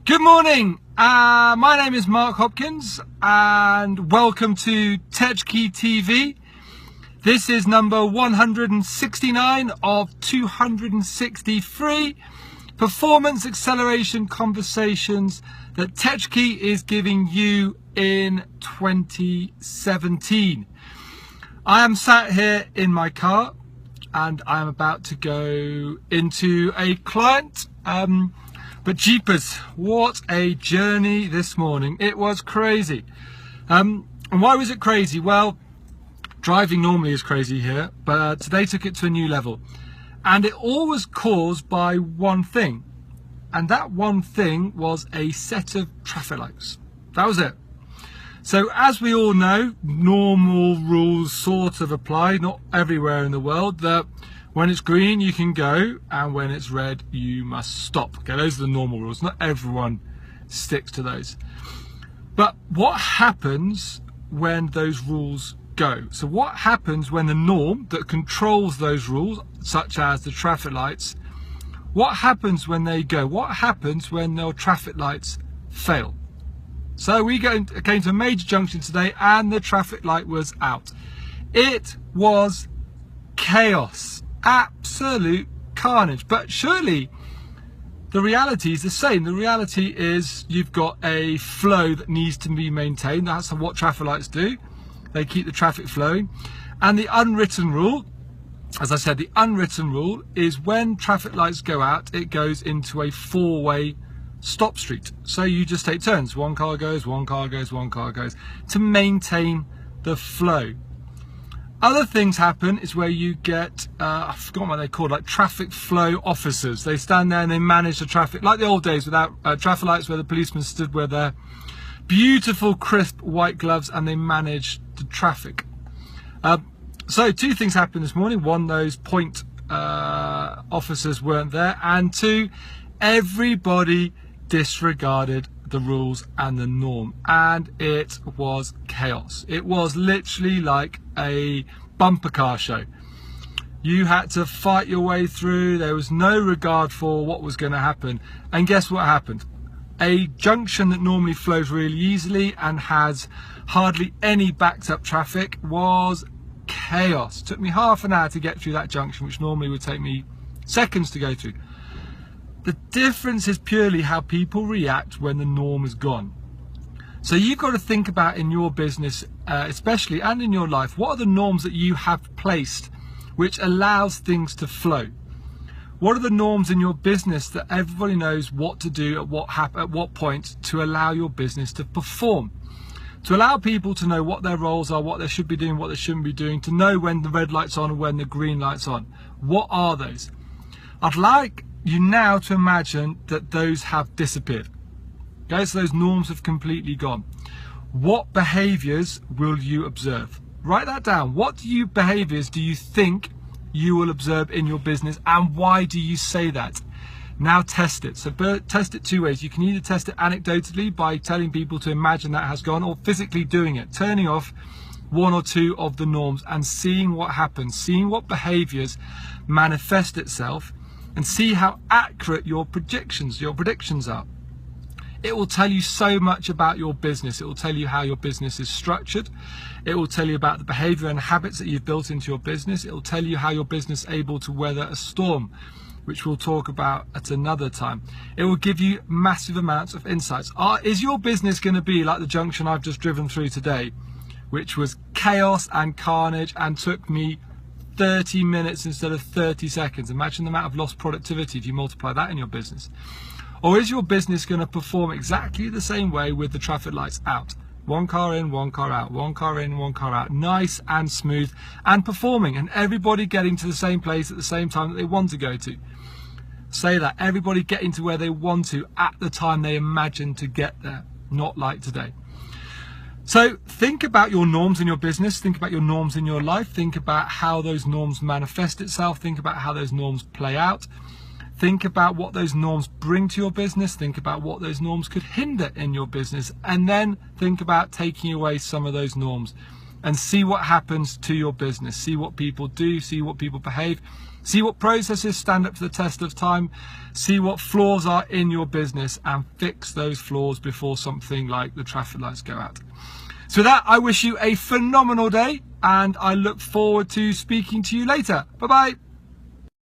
Good morning, my name is Mark Hopkins and welcome to Tetrakey TV. This is number 169 of 263 performance acceleration conversations that Tetrakey is giving you in 2017. I am sat here in my car and I am about to go into a client. But jeepers, what a journey this morning. It was crazy. And why was it crazy? Well, driving normally is crazy here, but today took it to a new level. And it all was caused by one thing. And that one thing was a set of traffic lights. That was it. So as we all know, normal rules sort of apply, not everywhere in the world, that when it's green, you can go, and when it's red, you must stop. Okay, those are the normal rules. Not everyone sticks to those. But what happens when those rules go? So what happens when the norm that controls those rules, such as the traffic lights, what happens when they go? What happens when the traffic lights fail? So we came to a major junction today, and the traffic light was out. It was chaos. Absolute carnage. But surely the reality is the same. The reality is you've got a flow that needs to be maintained. That's what traffic lights do. They keep the traffic flowing. And the unwritten rule, as I said, the unwritten rule is when traffic lights go out, it goes into a four-way stop street. So you just take turns. One car goes, one car goes, one car goes, to maintain the flow. Other things happen is where you get, I've forgotten what they're called, like traffic flow officers. They stand there and they manage the traffic, like the old days without traffic lights, where the policemen stood with their beautiful crisp white gloves and they manage the traffic. So two things happened this morning. One, those point officers weren't there, and two, everybody disregarded the rules and the norm, and it was chaos. It was literally like a bumper car show. You had to fight your way through. There was no regard for what was going to happen. And guess what happened? A junction that normally flows really easily and has hardly any backed up traffic was chaos. It took me half an hour to get through that junction, which normally would take me seconds to go through. The difference is purely how people react when the norm is gone. So you've got to think about in your business, especially, and in your life, what are the norms that you have placed which allows things to flow? What are the norms in your business that everybody knows what to do at what point to allow your business to perform? To allow people to know what their roles are, what they should be doing, what they shouldn't be doing, to know when the red light's on and when the green light's on. What are those? I'd like you now to imagine that those have disappeared. Okay, so those norms have completely gone. What behaviors will you observe? Write that down. What behaviors do you think you will observe in your business, and why do you say that? Now test it. So test it two ways. You can either test it anecdotally by telling people to imagine that has gone, or physically doing it, turning off one or two of the norms and seeing what happens, seeing what behaviors manifest itself, and see how accurate your predictions are. It will tell you so much about your business. It will tell you how your business is structured. It will tell you about the behavior and habits that you've built into your business. It will tell you how your business is able to weather a storm, which we'll talk about at another time. It will give you massive amounts of insights. Is your business going to be like the junction I've just driven through today, which was chaos and carnage and took me 30 minutes instead of 30 seconds. Imagine the amount of lost productivity if you multiply that in your business. Or is your business going to perform exactly the same way with the traffic lights out? One car in, one car out, one car in, one car out, nice and smooth and performing, and everybody getting to the same place at the same time that they want to go to. Say that, everybody getting to where they want to at the time they imagine to get there, not like today. So think about your norms in your business, think about your norms in your life, think about how those norms manifest itself, think about how those norms play out, think about what those norms bring to your business, think about what those norms could hinder in your business, and then think about taking away some of those norms and see what happens to your business. See what people do, see what people behave, see what processes stand up to the test of time, see what flaws are in your business, and fix those flaws before something like the traffic lights go out. So with that, I wish you a phenomenal day, and I look forward to speaking to you later. Bye bye.